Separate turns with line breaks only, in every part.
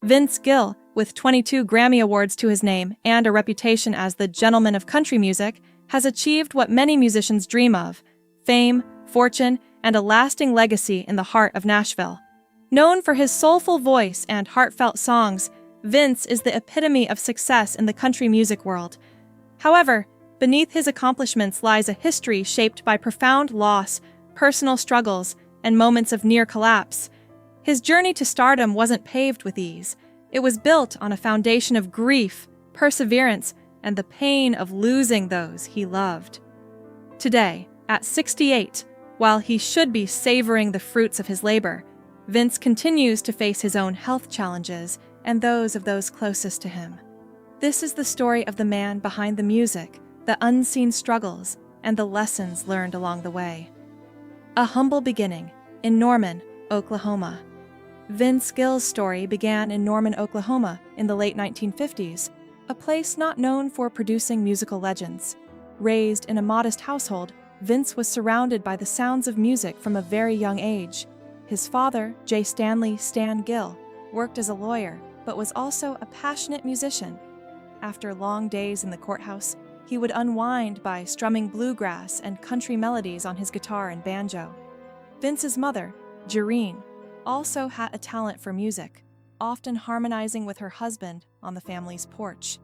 Vince Gill, with 22 Grammy Awards to his name and a reputation as the gentleman of country music, has achieved what many musicians dream of: fame, fortune, and a lasting legacy in the heart of Nashville. Known for his soulful voice and heartfelt songs, Vince is the epitome of success in the country music world. However, beneath his accomplishments lies a history shaped by profound loss, personal struggles, and moments of near collapse. His journey to stardom wasn't paved with ease. It was built on a foundation of grief, perseverance, and the pain of losing those he loved. Today, at 68, while he should be savoring the fruits of his labor, Vince continues to face his own health challenges and those of those closest to him. This is the story of the man behind the music, the unseen struggles, and the lessons learned along the way. A humble beginning in Norman, Oklahoma. Vince Gill's story began in Norman, Oklahoma in the late 1950s, a place not known for producing musical legends. Raised in a modest household, Vince was surrounded by the sounds of music from a very young age. His father, J. Stanley "Stan" Gill, worked as a lawyer, but was also a passionate musician. After long days in the courthouse, he would unwind by strumming bluegrass and country melodies on his guitar and banjo. Vince's mother, Jareen, also had a talent for music, often harmonizing with her husband on the family's porch.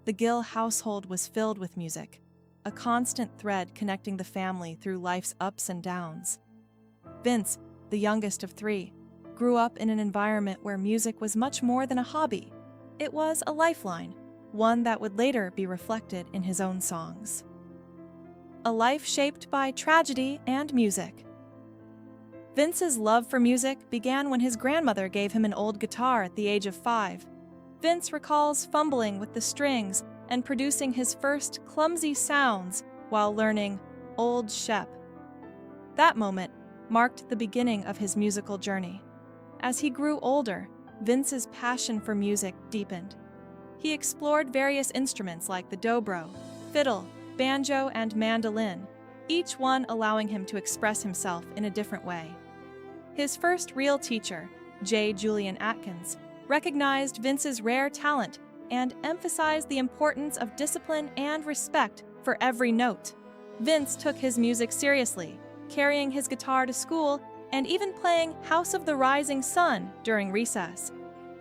The Gill household was filled with music, a constant thread connecting the family through life's ups and downs. Vince, the youngest of three, grew up in an environment where music was much more than a hobby. It was a lifeline, one that would later be reflected in his own songs. A life shaped by tragedy and music. Vince's love for music began when his grandmother gave him an old guitar at the age of 5. Vince recalls fumbling with the strings and producing his first clumsy sounds while learning Old Shep. That moment marked the beginning of his musical journey. As he grew older, Vince's passion for music deepened. He explored various instruments like the dobro, fiddle, banjo, and mandolin, each one allowing him to express himself in a different way. His first real teacher, J. Julian Atkins, recognized Vince's rare talent and emphasized the importance of discipline and respect for every note. Vince took his music seriously, carrying his guitar to school and even playing House of the Rising Sun during recess.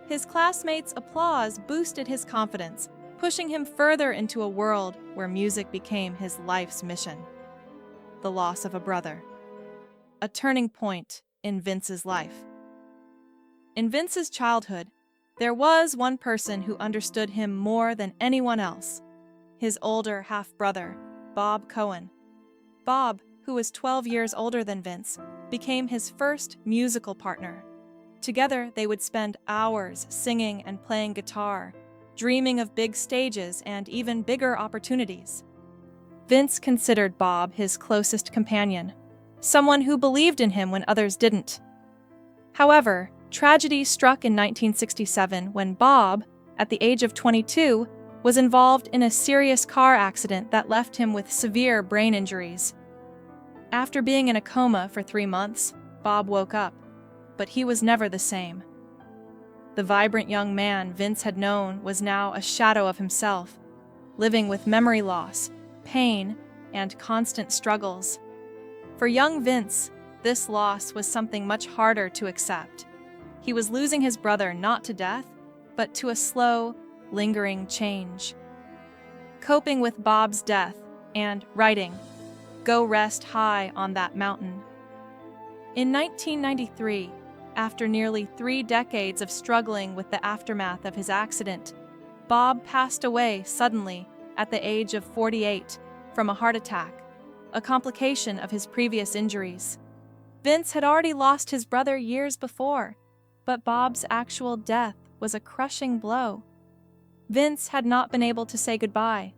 His classmates' applause boosted his confidence, pushing him further into a world where music became his life's mission. The loss of a brother. A turning point in Vince's life. In Vince's childhood, there was one person who understood him more than anyone else: his older half-brother, Bob Cohen. Bob, who was 12 years older than Vince, became his first musical partner. Together, they would spend hours singing and playing guitar, dreaming of big stages and even bigger opportunities. Vince considered Bob his closest companion, someone who believed in him when others didn't. However, tragedy struck in 1967 when Bob, at the age of 22, was involved in a serious car accident that left him with severe brain injuries. After being in a coma for 3 months, Bob woke up, but he was never the same. The vibrant young man Vince had known was now a shadow of himself, living with memory loss, pain, and constant struggles. For young Vince, this loss was something much harder to accept. He was losing his brother not to death, but to a slow, lingering change. Coping with Bob's death and writing "Go Rest High on That Mountain." In 1993, after nearly 3 decades of struggling with the aftermath of his accident, Bob passed away suddenly at the age of 48 from a heart attack, a complication of his previous injuries. Vince had already lost his brother years before, but Bob's actual death was a crushing blow. Vince had not been able to say goodbye,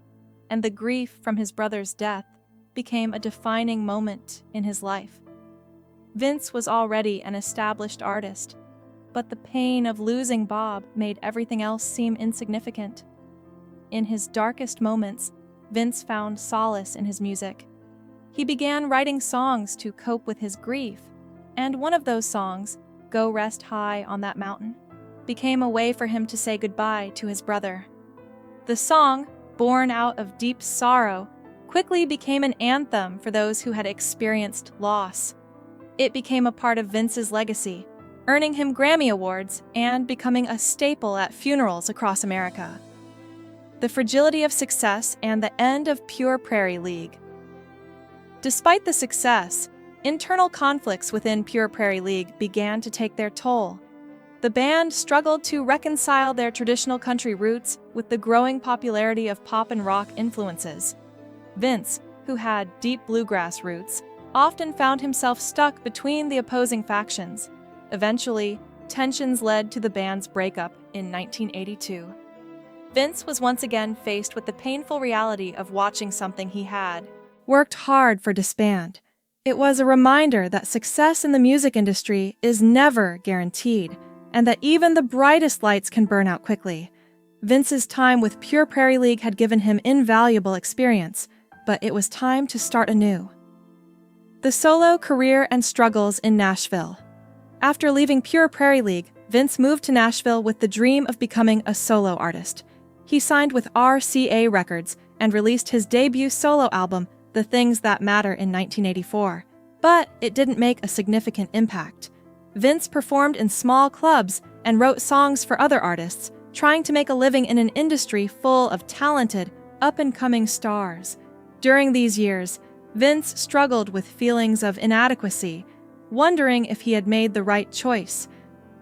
and the grief from his brother's death became a defining moment in his life. Vince was already an established artist, but the pain of losing Bob made everything else seem insignificant. In his darkest moments, Vince found solace in his music. He began writing songs to cope with his grief, and one of those songs, "Go Rest High on That Mountain," became a way for him to say goodbye to his brother. The song, born out of deep sorrow, quickly became an anthem for those who had experienced loss. It became a part of Vince's legacy, earning him Grammy Awards and becoming a staple at funerals across America. The fragility of success and the end of Pure Prairie League. Despite the success, internal conflicts within Pure Prairie League began to take their toll. The band struggled to reconcile their traditional country roots with the growing popularity of pop and rock influences. Vince, who had deep bluegrass roots, often found himself stuck between the opposing factions. Eventually, tensions led to the band's breakup in 1982. Vince was once again faced with the painful reality of watching something he had worked hard for disband. It was a reminder that success in the music industry is never guaranteed, and that even the brightest lights can burn out quickly. Vince's time with Pure Prairie League had given him invaluable experience, but it was time to start anew. The solo career and struggles in Nashville. After leaving Pure Prairie League, Vince moved to Nashville with the dream of becoming a solo artist. He signed with RCA Records and released his debut solo album, The Things That Matter, in 1984. But it didn't make a significant impact. Vince performed in small clubs and wrote songs for other artists, trying to make a living in an industry full of talented, up-and-coming stars. During these years, Vince struggled with feelings of inadequacy, wondering if he had made the right choice.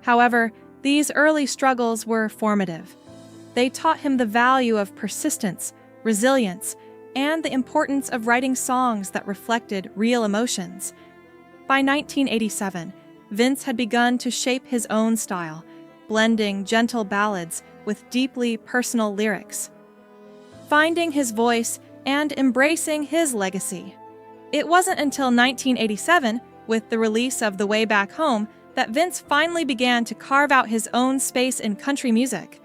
However, these early struggles were formative. They taught him the value of persistence, resilience, and the importance of writing songs that reflected real emotions. By 1987, Vince had begun to shape his own style, blending gentle ballads with deeply personal lyrics, finding his voice and embracing his legacy. It wasn't until 1987, with the release of The Way Back Home, that Vince finally began to carve out his own space in country music.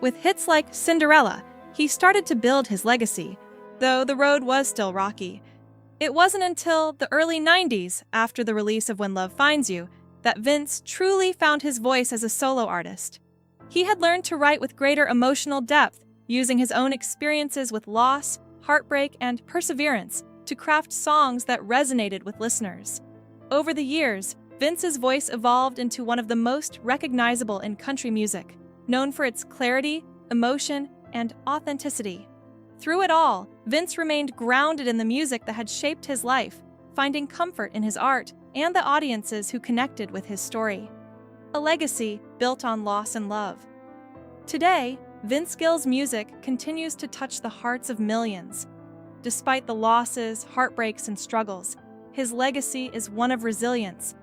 With hits like Cinderella, he started to build his legacy, though the road was still rocky. It wasn't until the early 90s, after the release of When Love Finds You, that Vince truly found his voice as a solo artist. He had learned to write with greater emotional depth, using his own experiences with loss, heartbreak, and perseverance to craft songs that resonated with listeners. Over the years, Vince's voice evolved into one of the most recognizable in country music, known for its clarity, emotion, and authenticity. Through it all, Vince remained grounded in the music that had shaped his life, finding comfort in his art and the audiences who connected with his story. A legacy built on loss and love. Today, Vince Gill's music continues to touch the hearts of millions. Despite the losses, heartbreaks, and struggles, his legacy is one of resilience.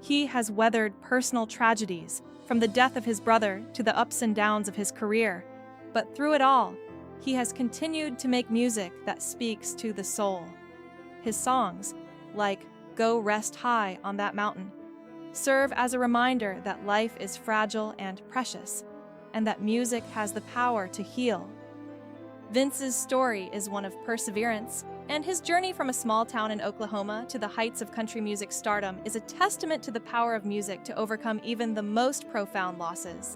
He has weathered personal tragedies, from the death of his brother to the ups and downs of his career. But through it all, he has continued to make music that speaks to the soul. His songs, like Go Rest High on That Mountain, serve as a reminder that life is fragile and precious, and that music has the power to heal. Vince's story is one of perseverance, and his journey from a small town in Oklahoma to the heights of country music stardom is a testament to the power of music to overcome even the most profound losses.